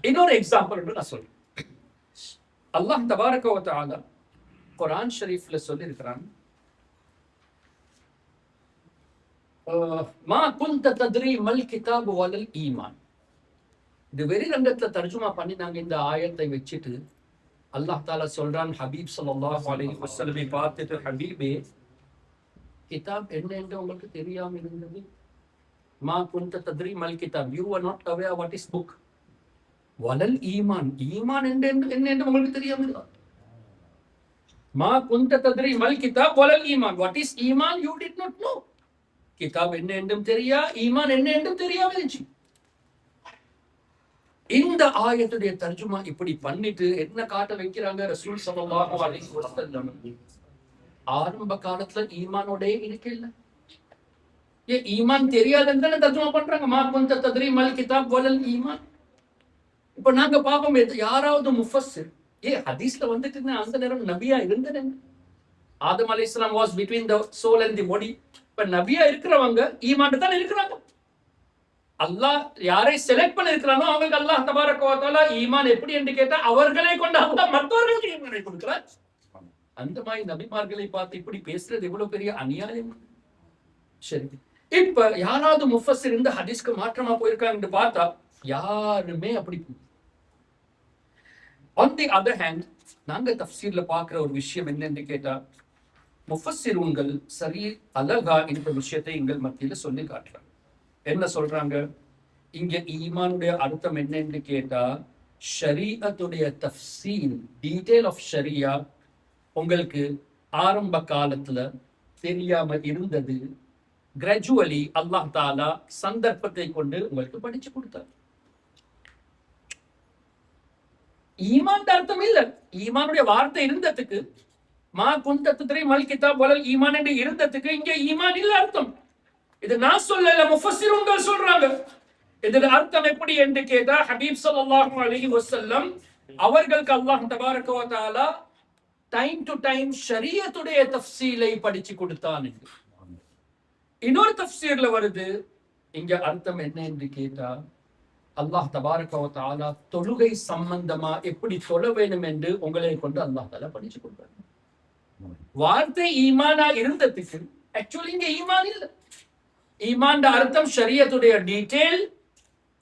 இன்னொரு எக்ஸாம்பிள் நான் சொல்றேன். அல்லாஹ் தபாரக வ தஆலா குர்ஆன் ஷரீஃப்ல சொல்லி இருக்கிறான், மா குன்த தத்ரி மல் கிதாபு வலல் ஈமான். இது வெறி ரங்கத்துல தர்ஜுமா பண்ணினாங்க இந்த ஆயத்தை வச்சுட்டு. அல்லாஹ் தாலா சொல்றான், ஹபீப் ஸல்லல்லாஹு அலைஹி வஸல்லம் பார்த்துட்டு, ஹபீபே கிதாப் என்ன என்று உங்களுக்கு தெரியாம இருந்தது. மா குன்த தத்ரி மல் கிதாப், you are not aware what is book. வலல் ஈமான், ஈமான் என்ன என்று உங்களுக்கு தெரியாம இருந்தது. மா குன்த தத்ரி மல் கிதாப் வலல் ஈமான், வாட் இஸ் ஈமான் யூ டிட் நாட் நோ. கிதாப் என்ன என்றும் தெரியா, ஈமான் என்ன என்றும் தெரியாம இருந்துச்சு. இந்த ஆயத்துடைய தர்ஜுமா இப்படி பண்ணிட்டு என்ன காட்ட வைக்கிறாங்க, ரசூல் ஸல்லல்லாஹு அலைஹி வஸல்லம் ஆரம்ப காலத்துல ஈமானோட இருக்கல. ஏன் ஈமான் தெரியாதுன்னு தர்ஜுமா பண்றாங்க, மா குன்த தத்ரி மல் கிதாப் வலல் ஈமான். இப்ப நாங்க பாப்போம், யாராவது முஃபஸ்ஸிர் ஹதீஸ்ல வந்துட்டு அந்த நேரம் நபியா இருந்தது. ஆதம் அலைஹிஸ்ஸலாம் was between the soul and the body. இப்ப நபியா இருக்கிறவங்க ஈமான் தான் இருக்கிறாங்க. அல்லாஹ் யாரை செலக்ட் பண்ணி இருக்கிறானோ அவங்களுக்கு அல்லாஹ் தபாரக வ தஆலா ஈமான் எப்படி என்று கேட்டா அவர்களை கொண்டு அல்லாஹ் மற்றவர்களுக்கு ஈமானை கொடுக்கிறார். அந்த மாதிரி நபிமார்களை பார்த்து இப்படி பேசுறது எவ்வளவு பெரிய அநியாயம். சரி, இப்ப யாராவது முஃபஸ்ஸிர் இந்த ஹதீஸ்க்கு மாற்றமா போயிருக்காங்க பார்த்தா யாருமே அப்படி. On the other hand, நாங்க தஃப்சீர்ல பார்க்கிற ஒரு விஷயம் என்னன்னு கேட்டா, முஃபஸ்ஸிரூன்கள் சரி அழகா இந்த விஷயத்தை எங்கள் மத்தியில சொல்லி காட்டுறாங்க. என்ன சொல்றாங்க, இங்க ஈமானுடைய அர்த்தம் என்னன்னு கேட்டா, ஷரீஅத்துடைய தஃப்சீல், டீடைல் ஆஃப் ஷரியா உங்களுக்கு ஆரம்ப காலத்துல தெரியாம இருந்தது. கிராஜுவலி அல்லாஹ் தாலா சந்தர்ப்பத்தை கொண்டு உங்களுக்கு படிச்சு கொடுத்தார். ஈமான் அர்த்தம் இல்ல, ஈமானுடைய வார்த்தை இருந்ததுக்கு, மா குன்த தத்ரி மல் கிதாப் வலல் ஈமான் என்று இருந்ததுக்கு இங்க ஈமான் இல்ல அர்த்தம். இது நான் சொல்லல, முஃபஸ்ஸிரூன்கள் சொல்றாங்க. இதுல அர்த்தம் எப்படி என்று கேட்டா, ஹபீப் ஸல்லல்லாஹு அலைஹி வஸல்லம் அவர்களுக்கு அல்லாஹ் தபாரக வ தஆலா டைம் டு டைம் ஷரியத்துடைய தஃப்சீலை படிச்சு கொடுத்தான். இன்னொரு தஃப்சீர்ல வருது, இங்க அர்த்தம் என்ன என்று கேட்டா, அல்லாஹ் தபாரக வ தஆலா தொழுகை சம்பந்தமா எப்படி தொழ வேண்டும் என்று உங்களை கொண்டு அல்லாஹ் தஆலா படிச்சு கொடுத்தார். வார்த்தை ஈமானா இருந்ததுக்கு ஆக்சுவலி இங்க ஈமான் இல்ல. ஈமான் அர்த்தம் ஷரியத்துடைய டீடைல்,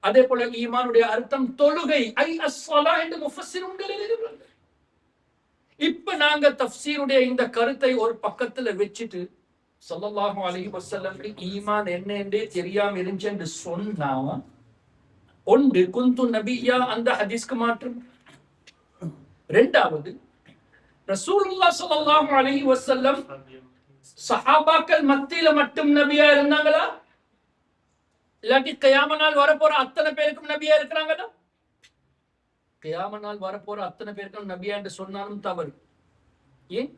அதே போல ஈமானுடைய அர்த்தம் தொழுகை, ஐ அஸ்ஸலா என்று முஃபஸ்ஸிரூன்கள் எழுதுறாங்க. இப்ப நாங்க தஃப்சீருடைய இந்த கருத்தை ஒரு பக்கத்துல வச்சுட்டு ஸல்லல்லாஹு அலைஹி வஸல்லம் ஈமான் என்ன என்றே தெரியாம இருந்துச்சு என்று சொன்னா, ஒன்று குந்து நபியா அந்த ஹதீஸ்க்கு மாற்றம். இரண்டாவது, ரசூலுல்லாஹ் ஸல்லல்லாஹு அலைஹி வஸல்லம் சஹாபாக்கள் மத்தியில மட்டும் நபியா இருந்தாங்களா, இல்லாட்டி கியாமத் நாள் வரப்போற அத்தனை பேருக்கும் நபியா இருக்கிறாங்களா? கியாமத் நாள் வரப்போற அத்தனை பேருக்கும் நபியா என்று சொன்னாலும் தவறு. ஏன்?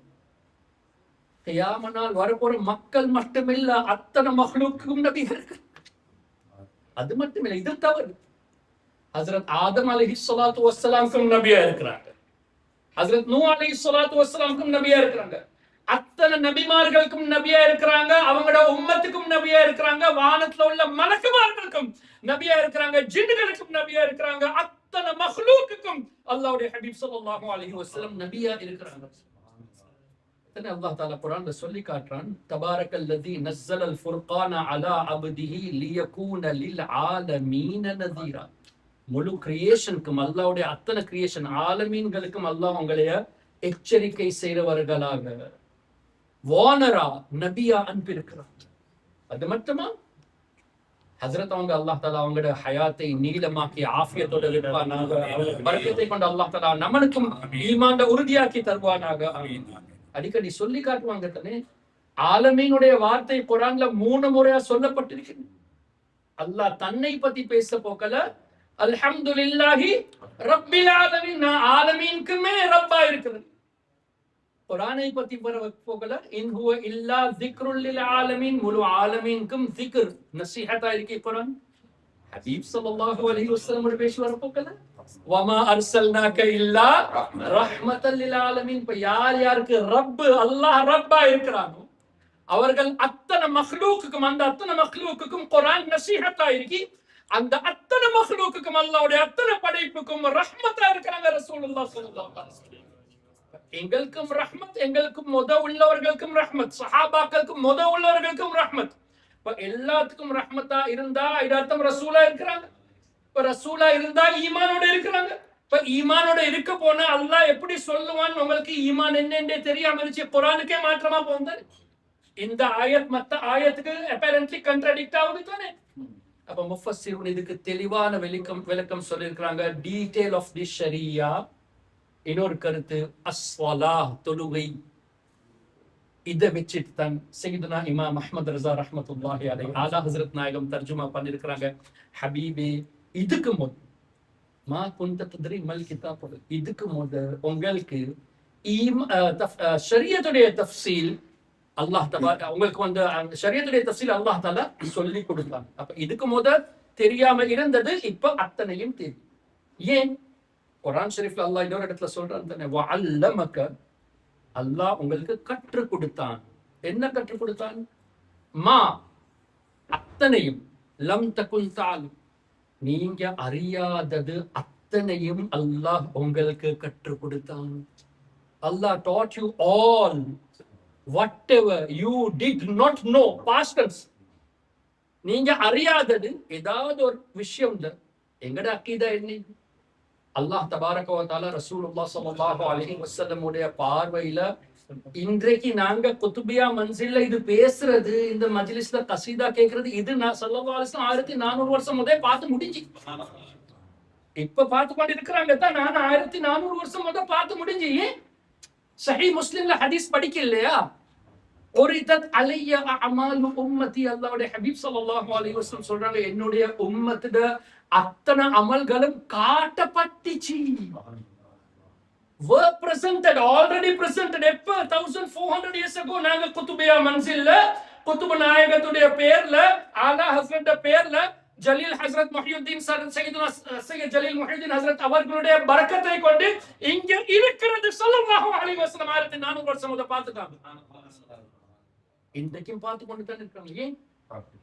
கியாமத் நாள் வரப்போற மக்கள் மட்டுமில்ல, அத்தனை மஹ்லூக்கும் நபியா இருக்கு. அது மட்டுமில்ல, இது தவறு. ஹஜ்ரத் ஆதம் அலைஹிஸ்ஸலாத்து வஸ்ஸலாமுக்கும் நபியா இருக்கிறாங்க, ஹஜ்ரத் நூஹ் அலைஹிஸ்ஸலாத்து வஸ்ஸலாமுக்கும் நபியா இருக்கிறாங்க, அத்தனை நபிமார்களுக்கும் நபியா இருக்கிறாங்க, அவங்களோட உம்மத்துக்கும் நபியா இருக்கிறாங்க, வானத்துல உள்ள மலக்குமார்களுக்கும் நபியா இருக்கிறாங்க, ஜின்களுக்கும் நபியா இருக்கிறாங்க, அத்தனை மஹ்லூக்குக்கும் அல்லாஹ்வுடைய ஹபீப் ஸல்லல்லாஹு அலைஹி வஸல்லம் நபியா இருக்கிறாங்க. அல்லாஹ் தஆலா குர்ஆன்ல சொல்லி காட்டுறான், தபாரக்கல்லதி நஸ்ஸலல் ஃபுர்கான அலா அப்திஹி லியகூன லில் ஆலமீன நதீரா. முழு கிரியேஷனுக்கும், அல்லாஹ்வுடைய அத்தனை கிரியேஷன் ஆலமீன்களுக்கும் அல்லாஹ் உங்களைய எச்சரிக்கை செய்றவர்களாக வானரா நபியா அனுப்பியிருக்கிறார். அது மட்டுமா, ஹஜ்ரத் அவங்க அல்லாஹ் தஆலா அவங்களோட ஹயாத்தை நீளமாக்கி ஆஃபியத்தோட இருப்பானாக, பரக்கத்தை கொண்டு அல்லாஹ் தஆலா நம்மளுக்கும் ஈமான்ல உறுதியாக்கி தருவானாக. அடிக்கடி சொல்லி காட்டுவாங்க தானே, ஆலமீனுடைய வார்த்தை குர்ஆன்ல 3 முறையா சொல்லப்பட்டிருக்கு. அல்லாஹ் தன்னை பத்தி பேச போக்கல, அல்ஹம்துலில்லாஹி ரப்பில் ஆலமீன், ஆலமீனுக்குமே ரப்பா இருக்குது. குர்ஆனை பத்தி போகல, இன் ஹுவ இல்லா ஸிக்ருல் லில் ஆலமீன், முழு ஆலமீனுக்கும் ஸிக்ர் நஸீஹத்தா இருக்கு குர்ஆன். ஹபீப் ஸல்லல்லாஹு அலைஹி வஸல்லம் பேசுவார் போகல, வமா அர்சல்னாக இல்லா ரஹ்மத்தல் லில் ஆலமீன். இப்ப யார் யாருக்கு ரப் அல்லாஹ் ரப்பா இருக்கிறானோ அவர்கள் அத்தனை மக்லூக்குக்கும், அந்த அத்தனை மக்லூக்குக்கும் குர்ஆன் நஸீஹத்தா இருக்கு. அந்த அத்தனை மஹ்லூக்குக்கும் அல்லாஹ்வுடைய அத்தனை படைப்புக்கும் ரஹ்மத்தா இருக்கிறாங்க ரசூலுல்லாஹ் ஸல்லல்லாஹு அலைஹி வஸல்லம். எங்களுக்கும் ரஹ்மத், எங்களுக்கும் உள்ளவர்களுக்கும் ரஹ்மத், சஹாபாக்களுக்கும் உள்ளவர்களுக்கும் ரஹ்மத். இப்ப எல்லாத்துக்கும் ரஹ்மத்தா இருந்தா இது அர்த்தம் ரசூலா இருக்கிறாங்க. இப்ப ரசூலா இருந்தா ஈமானோட இருக்கிறாங்க. இப்ப ஈமானோட இருக்க போனா அல்லாஹ் எப்படி சொல்லுவான்னு உங்களுக்கு ஈமான் என்னன்னே தெரியாம இருந்துச்சு. குர்ஆனுக்கே மாற்றமா போந்தாரு. இந்த ஆயத் மத்த ஆயத்துக்கு அப்பரண்ட்லி கண்ட்ராடிக்ட் ஆகுது தானே. அப்ப முஃபஸ்ஸிரூன் இதுக்கு தெளிவான விளக்கம் சொல்லியிருக்கிறாங்க. டீடைல் ஆஃப் தி ஷரியா. இன்னொரு கருத்து அஸ்ஸலாஹ், தொழுகை. இதை வச்சுட்டு தான் சையதுனா இமாம் அஹ்மத் ரஸா ரஹ்மத்துல்லாஹி அலைஹி ஆலா ஹஸரத் நாயகம் தர்ஜுமா பண்ணிருக்கிறாங்க. ஹபீபே, இதுக்கு முன் மா குன்த தத்ரி மல் கிதாப், இதுக்கு முத உங்களுக்கு ஷரியத்துடைய தஃப்சீல் அல்லாஹ் தஆலா உங்களுக்கு ஷரியத்துடைய தஃப்சீல் அல்லாஹ் தஆலா சொல்லி கொடுத்தாங்க. அப்ப இதுக்கு முத தெரியாம இருந்தது, இப்ப அத்தனையும் தெரியும். ஏன்? குர்ஆன் ஷரீஃப்ல அல்லாஹ் இன்னொரு இடத்துல சொல்றான் தானே, வஅல்லமக, அல்லாஹ் உங்களுக்கு கற்றுக் கொடுத்தான். என்ன கற்றுக் கொடுத்தான்? மா, அத்தனையும், லம் தகுன் தஅலம், நீங்க அறியாதது அத்தனையும் அல்லாஹ் உங்களுக்கு கற்றுக் கொடுத்தான். அல்லாஹ் taught you all whatever you did not know. past tense. நீங்க அறியாதது ஏதாவது ஒரு விஷயம் தான். எங்கட அக்கீதா என்ன? அல்லாஹ் தபாரக வ தஆலா ரசூலுல்லாஹ் ஸல்லல்லாஹு அலைஹி வஸல்லம் உடைய பார்வையில இன்றைக்கு நாங்க குதுபியா மன்சில்ல இது பேசுறது, இந்த மஜ்லிஸ்ல கசீதா கேக்குறது, இது நான் ஸல்லல்லாஹு அலைஹி வஸல்லம் 1400 வருஷம் முதல்ல பார்த்து முடிஞ்சு. இப்ப பார்த்து கொண்டு இருக்கிறாங்க தான். நான் 1400 வருஷம் முதல்ல பார்த்து முடிஞ்சு. சஹீஹ் முஸ்லிம்ல ஹதீஸ் படிக்கலையா? உரிதத் அலைய அமாலு உம்மதி, அல்லாஹ்வுடைய ஹபீப் ஸல்லல்லாஹு அலைஹி வஸல்லம் சொல்றாங்க, என்னுடைய உம்மத்துட அத்தனை அமல்களும் காட்டப்பட்டுச்சு. were presented, already presented. எப்ப 1400 years ago நாங்க குதுபியா மன்சில்ல குதுப் நாயகத்துடைய பேர்ல, ஆலா ஹஸ்ரத் பேர்ல, ஜலீல் ஹஸ்ரத் முஹியுத்தீன் சையதுனா சையத் ஜலீல் முஹியுத்தீன் ஹஸ்ரத் அவர்களுடைய பரக்கத்தை கொண்டு இங்க இருக்கிறது ஸல்லல்லாஹு அலைஹி வஸல்லம் 1400 வருஷம் முத பார்த்துட்டாங்க. இன்றைக்கும் பார்த்து கொண்டு தான் இருக்காங்க. ஏன்?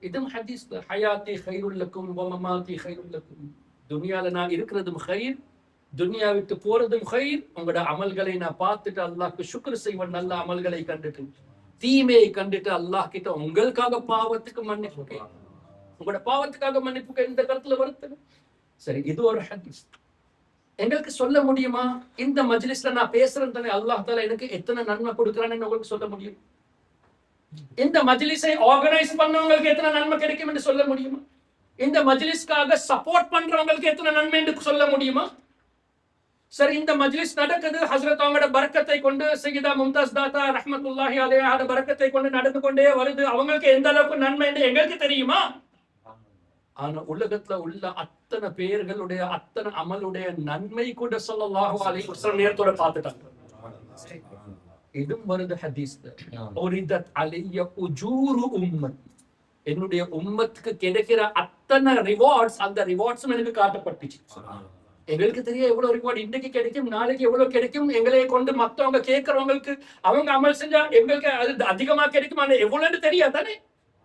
இதும் ஹதீஸ், ஹயாத்தி கைருல் லக்கும் வ மமாத்தி கைருல் லக்கும். துனியால நான் இருக்கிறதும் கைர், துனியா விட்டு போறதும் கைர். உங்களோட அமல்களை நான் பார்த்துட்டு அல்லாஹ்க்கு ஷுக்ர் செய்வேன். நல்ல அமல்களை கண்டுட்டு தீமையை கண்டுட்டு அல்லாஹ் கிட்ட உங்களுக்காக பாவத்துக்கு மன்னிப்பு, உங்களோட பாவத்துக்காக மன்னிப்பு இந்த கருத்துல வருது. சரி, இது ஒரு ஹதீஸ். எங்களுக்கு சொல்ல முடியுமா இந்த மஜ்லிஸ்ல நான் பேசுறேன் தானே அல்லாஹ் தஆலா எனக்கு எத்தனை நன்மை கொடுக்குறான்னு உங்களுக்கு சொல்ல முடியும்? இந்த மஜ்லிஸை ஆர்கனைஸ் பண்ணவங்களுக்கு எத்தனை நன்மை கிடைக்கும் என்று சொல்ல முடியுமா? இந்த மஜ்லிஸ்க்காக சப்போர்ட் பண்றவங்களுக்கு எத்தனை நன்மை என்று சொல்ல முடியுமா? சரி, இந்த மஜ்லிஸ் நடக்குது, ஹஸ்ரத் அவங்களோட பரக்கத்தை கொண்டு, சையதா மும்தாஸ் தாத்தா ரஹ்மத்துல்லாஹி அலைஹா பரக்கத்தை கொண்டு நடந்து கொண்டே வருது. அவங்களுக்கு எந்த அளவுக்கு நன்மை என்று எங்களுக்கு தெரியுமா? ஆனா உலகத்துல உள்ள அத்தனை பேர்களுடைய அத்தனை அமலுடைய நன்மை கூட ஸல்லல்லாஹு அலைஹி வஸல்லம் நேரத்தோட பார்த்துட்டாங்க. இதுவும் வருது ஹதீஸ்ல, உரிதத் அலைய உஜூரு உம்மத், என்னுடைய உம்மத்துக்கு கிடைக்கிற அத்தனை ரிவார்ட்ஸ், அந்த ரிவார்ட்ஸும் எனக்கு காட்டப்பட்டுச்சு. எங்களுக்கு தெரியும் எவ்வளவு ரிவார்ட் இன்னைக்கு கிடைக்கும், நாளைக்கு எவ்வளவு கிடைக்கும். எங்களை கொண்டு மத்தவங்க கேட்கறவங்களுக்கு அவங்க அமல் செஞ்சா எங்களுக்கு அது அதிகமா கிடைக்கும். ஆனா எவ்வளவுன்னு தெரியாதானே?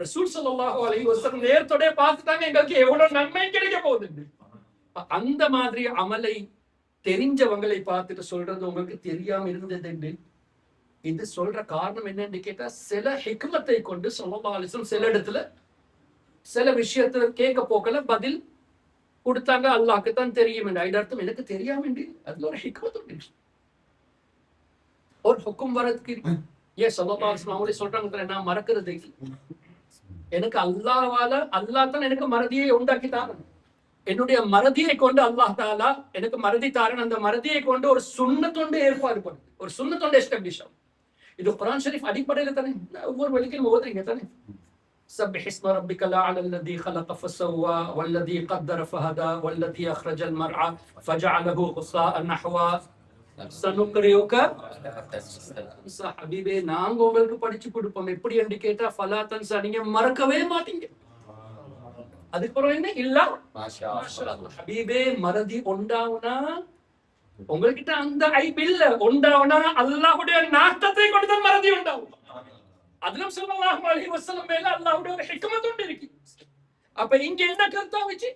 ரசூல் ஸல்லல்லாஹு அலைஹி வஸல்லம் நேரத்தோட பார்த்துட்டாங்க எங்களுக்கு எவ்வளவு நன்மை கிடைக்க போகுது. அந்த மாதிரி அமலை தெரிஞ்சவங்களை பார்த்துட்டு சொல்றது உங்களுக்கு தெரியாம இருந்தது. இது சொல்ற காரணம் என்னன்னு கேட்டா, சில ஹிக்மத்தை கொண்டு ஸல்லல்லாஹு அலைஹி வஸல்லம் சில இடத்துல சில விஷயத்துல கேட்க போக்கல பதில் கொடுத்தாங்க. அல்லாஹ்க்கு தான் தெரியும். அர்த்தம் எனக்கு தெரியாம அதுல ஒரு ஹிக்மத் உண்டு, ஒரு ஹுக்கும் வரதுக்கு இருக்கு. ஏன் ஸல்லல்லாஹு அலைஹி வஸல்லம் அவங்களே சொல்றாங்க, நான் மறக்கிறது எனக்கு அல்லாஹ் தான் எனக்கு மறதியை உண்டாக்கி தாரன். என்னுடைய மறதியை கொண்டு அல்லாஹ் தஆலா எனக்கு மறதி தாரன். அந்த மறதியை கொண்டு ஒரு சுன்னத்தொண்டு ஏற்பாடு பண்ணுது, ஒரு சுன்னத்தொண்டு எஸ்டாப்ளிஷ் ஆகும். இது குர்ஆன் ஷரீஃப் அடிப்படையில தானே ஒவ்வொரு வழிக்கும் ஓதுறீங்க தானே. سبح اسم ربك الأعلى الذي خلق فسوى والذي قدر فهدى والذي أخرج المرعى فجعله غثاء نحوا سنقرئك. ஹபீபே, நாங்க உங்களுக்கு படிச்சு கொடுப்போம். எப்படி என்று கேட்டா ஃபலா தன்ஸா, நீங்க மறக்கவே மாட்டீங்க. அதுக்கப்புறம் என்ன இல்ல ஹபீபே, மறதி உண்டாவுனா உங்ககிட்ட அந்த ஐப் இல்ல, உண்டாவுனா அல்லாஹ்வுடைய நாட்டத்தை கொண்டு தான் மறதி உண்டாகும். அதிலும் ஸல்லல்லாஹு அலைஹி வஸல்லம் மேல அல்லாஹ்வுடைய ஒரு ஹிக்மத் உண்டு இருக்கு. அப்ப இங்க என்ன கருத்தா வச்சு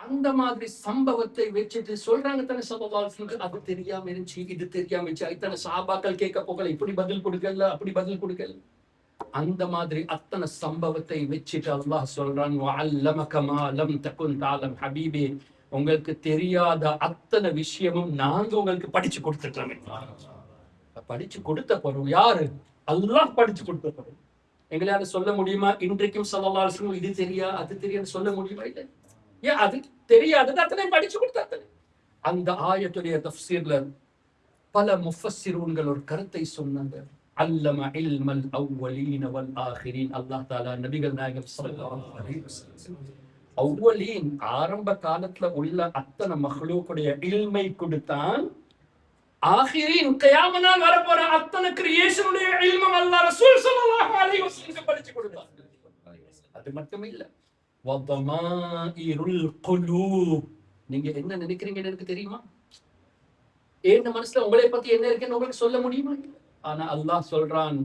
அந்த மாதிரி சம்பவத்தை வச்சுட்டு சொல்றாங்க தானே ஸல்லல்லாஹு அலைஹி வஸல்லம், அது தெரியாம இருந்துச்சு, இது தெரியாம இருந்துச்சு, இத்தனை சஹாபாக்கள் கேட்க போகல, இப்படி பதில் கொடுக்கல, அப்படி பதில் கொடுக்கல. அந்த மாதிரி அத்தனை சம்பவத்தை வச்சுட்டு அல்லாஹ் சொல்றான், வஅல்லமக மா லம் தகுன் தஅலம் ஹபீபி, உங்களுக்கு தெரியாத அத்தனை விஷயமும் நாங்க உங்களுக்கு படிச்சு கொடுத்துட்டோமே. படிச்சு கொடுத்த பொருள் யாரு? அல்லாஹ் படிச்சு கொடுத்த பொருள். எங்களால சொல்ல முடியுமா இன்றைக்கும் ஸல்லல்லாஹு அலைஹி வஸல்லம் இது தெரியா அது தெரியாது சொல்ல முடியுமா? இல்லை. ஏன் அது தெரியாதது அத்தனை படிச்சு கொடுத்தாத்தனை. அந்த ஆயத்துடைய தஃப்சீர்ல பல முஃபஸ்ஸிரூன்கள் ஒரு கருத்தை சொன்னாங்க. அல்லம இல்மல் அவ்வலீன வல் ஆகிரீன். அல்லாஹ் தஆலா நபிகள் நாயகம் ஸல்லல்லாஹு அலைஹி வஸல்லம் அவ்வலீன் ஆரம்ப காலத்துல உள்ள அத்தனை மஹ்லூக்குடைய இல்மை கொடுத்தான். ஆகிரீன் கியாம நாள் வரப்போற அத்தனை கிரியேஷனுடைய இல்மம் அல்லாஹ் ரசூல் ஸல்லல்லாஹு அலைஹி வஸல்லம் படிச்சு கொடுத்தான். அது மட்டும் இல்ல, வதமாஇருல் குலூப். நீங்க என்ன நினைக்கிறீங்கன்னு எனக்கு தெரியுமா? ஏன் மனசுல உங்களை பத்தி என்ன இருக்குன்னு உங்களுக்கு சொல்ல முடியுமா? ஆனா அல்லாஹ் சொல்றான்,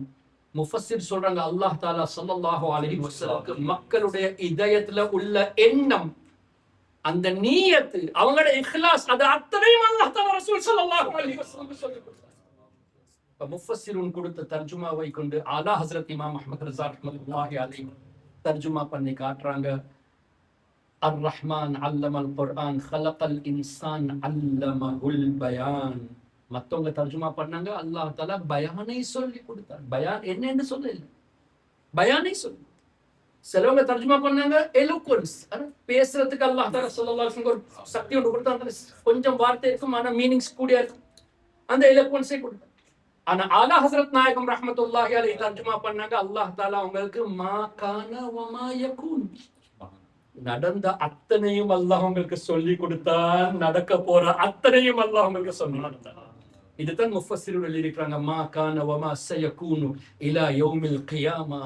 முஃபஸ்ஸிர் சொல்றாங்க, அல்லாஹ் தஆலா ஸல்லல்லாஹு அலைஹி வஸல்லம் மக்களுடைய இதயத்துல உள்ள எண்ணம், அந்த நியத், அவங்களோட இக்லாஸ், அது அத்தனையும் அல்லாஹ் தஆலா ரசூல் ஸல்லல்லாஹு அலைஹி வஸல்லம் சொல்லி கொடுத்தார். இப்ப முஃபஸ்ஸிரூன் கொடுத்த தர்ஜுமாவை கொண்டு ஆலா ஹஸ்ரத் இமாம் அஹ்மத் ரஸா ரஹ்மத்துல்லாஹி அலைஹி தர்ஜுமா பண்ணி காட்டுறாங்க. அர் ரஹ்மான் அல்லமல் குர்ஆன் ஹலகல் இன்சான் அல்லமஹுல் பயான். மத்தவங்க தர்ஜுமா பண்ணாங்க, அல்லாஹ் தஆலா பயானை சொல்லி கொடுத்தார். பயான் என்னன்னு சொல்லல, பயானை சொல்லி. சிலவங்க தர்ஜுமா பண்ணாங்க எலோக்வன்ஸ், பேசுறதுக்கு அல்லாஹ் தஆலா ஸல்லல்லாஹு அலைஹி வஸல்லம் ஒரு சக்தி ஒன்று கொடுத்தாங்க. கொஞ்சம் வார்த்தை இருக்கும், ஆனா மீனிங்ஸ் கூடிய இருக்கும். அந்த எலோக்வன்ஸை கொடுத்தார். ஆனா ஆலா ஹஸ்ரத் நாயகம் ரஹ்மத்துல்லாஹி அலைஹி தர்ஜுமா பண்ணாங்க, அல்லாஹ் தஆலா உங்களுக்கு மா கான வ மா யகூன், நடந்த அத்தனையும் அல்லாஹ் உங்களுக்கு சொல்லி கொடுத்தான், நடக்க போற அத்தனையும் அல்லாஹ் உங்களுக்கு சொல்லி கொடுத்தான். இதுதான் முஃபஸ்ஸிரூன் எழுதியிருக்காங்க, மா கான வ மா சயகூனு இலா யௌமில் கியாமா.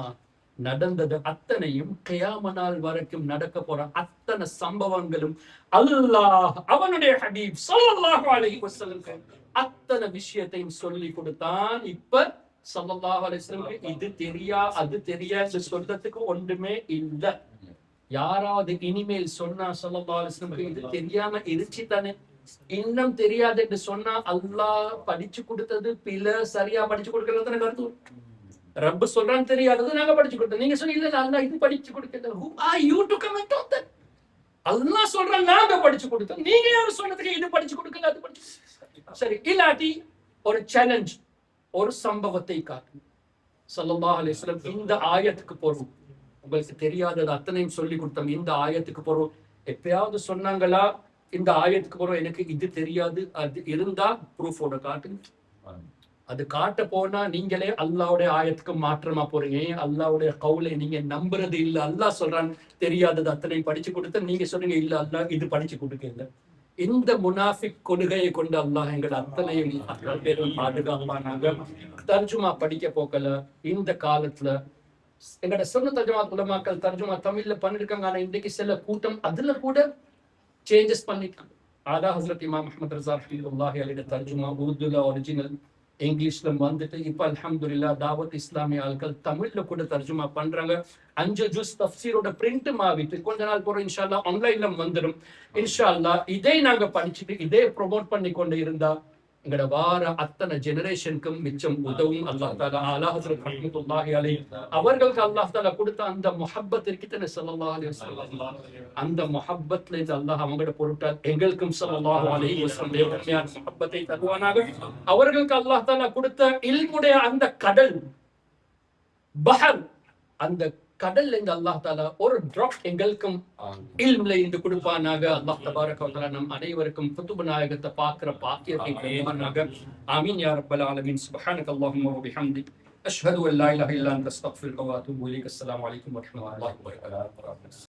நடந்தது அத்தனையும் கியாம நாள் வரைக்கும் நடக்க போற அத்தனை சம்பவங்களும் அல்லாஹ் அவனுடைய ஹபீப் ஸல்லல்லாஹு அலைஹி வஸல்லம் அத்தனை விஷயத்தையும் சொல்லி கொடுத்தான். இப்ப ஸல்லல்லாஹு அலைஹி வஸல்லம் இது தெரியா அது தெரியாது சொல்றதுக்கு ஒன்றுமே இல்ல. யாராவது இனிமேல் சொன்னா ஸல்லல்லாஹு அலைஹி வஸல்லம் இது தெரியாம இருந்துச்சு தானே, இன்னும் தெரியாது என்று சொன்னா அல்லாஹ் படிச்சு கொடுத்தது பில சரியா படிச்சு கொடுக்கறது கருத்து. ரப்பு சொல்றான் தெரியாதது நாங்க படிச்சு கொடுத்தோம், நீங்க சொன்னீங்க இல்ல அல்லாஹ் இது படிச்சு கொடுக்கல. Who are you to comment on that? அல்லாஹ் சொல்றான் நாங்க படிச்சு கொடுத்தோம், நீங்க யாரும் சொன்னதுக்கு இது படிச்சு கொடுக்கல அது படிச்சு. சரி, இல்லாட்டி ஒரு சேலஞ்ச், ஒரு சம்பவத்தை காட்டு. ஸல்லல்லாஹு அலைஹி வஸல்லம் இந்த ஆயத்துக்கு போறோம், உங்களுக்கு தெரியாதது அத்தனையும் சொல்லி கொடுத்தோம், இந்த ஆயத்துக்கு போறோம். எப்பயாவது சொன்னாங்களா இந்த ஆயத்துக்கு போறோம் எனக்கு இது தெரியாது, அது இருந்தா ப்ரூஃபோட காட்டுங்க. அது காட்ட போனா நீங்களே அல்லாஹ்வுடைய ஆயத்துக்கு மாற்றமா போறீங்க. அல்லாஹ்வுடைய கவுலை நீங்க நம்புறது இல்ல. அல்லாஹ் சொல்றான் தெரியாதது அத்தனையும் படிச்சு கொடுத்த, நீங்க சொல்றீங்க இல்ல அல்லாஹ் இது படிச்சு கொடுக்கல. இந்த முனாஃபிக் கொள்கையை கொண்டு அல்லாஹ் எங்கள் அத்தனையும் பேரும் பாதுகாப்பானாங்க. தர்ஜுமா படிக்க போக்கல. இந்த காலத்துல எங்கட சொன்ன தர்ஜுமா உலமாக்கள் தர்ஜுமா தமிழ்ல பண்ணிருக்காங்க, ஆனா இன்றைக்கு சில கூட்டம் அதுல கூட சேஞ்சஸ் பண்ணிட்டாங்க. ஆலா ஹஸ்ரத் இமாம் அஹ்மத் ரஸா ரஹ்மத்துல்லாஹி அலைஹி தர்ஜுமா உருதுல ஒரிஜினல் இங்கிலீஷ்ல வந்துட்டு இப்ப அல்ஹம்துலில்லாஹ் தாவத் இஸ்லாமிய ஆட்கள் தமிழ்ல கூட தர்ஜுமா பண்றாங்க. 5 ஜுஸ் தஃப்சீரோட பிரிண்ட் மாவிட்டு கொஞ்ச நாள் போற இன்ஷா அல்லாஹ் ஆன்லைன்ல வந்துடும். இன்ஷா அல்லாஹ் இதை நாங்க படிச்சுட்டு இதே ப்ரொமோட் பண்ணி கொண்டு இருந்தா எங்கட வார அத்தனை ஜெனரேஷனுக்கும் மிச்சம் உதவும். அல்லாஹ் தஆலா ஆலா ஹஸ்ரத் ரஹ்மத்துல்லாஹி அலைஹி அவர்களுக்கு அல்லாஹ் தஆலா கொடுத்த அந்த முஹப்பத் இருக்குதே ஸல்லல்லாஹு அலைஹி வஸல்லம், அந்த முஹப்பத்ல இருந்து அல்லாஹ் அவங்களோட பொருட்டால் எங்களுக்கும் ஸல்லல்லாஹு அலைஹி வஸல்லம் உண்மையான முஹப்பத்தை தருவானாக. அவர்களுக்கு அல்லாஹ் தஆலா கொடுத்த இல்முடைய அந்த கடல் பஹர், அந்த கடல்ல இருந்து அல்லாஹ் தஆலா ஒரு டிராப் எங்களுக்கும் இல்ம்ல இருந்து கொடுப்பானாக. அல்லாஹ் தபாரக வ தஆலா நம் அனைவருக்கும் குதுப் நாயகத்தை பார்க்கிற பாக்கியத்தை தருவானாக. ஆமீன் யா ரப்பல் ஆலமீன். சுப்ஹானக அல்லாஹும்ம வ பிஹம்திக் அஷ்ஹது அன் லா இலாஹா இல்லா அன்த அஸ்தக்ஃபிருக வ அத்தூபு இலைக். அஸ்ஸலாமு அலைக்கும் வ ரஹ்மத்துல்லாஹி வ பரகாத்துஹு.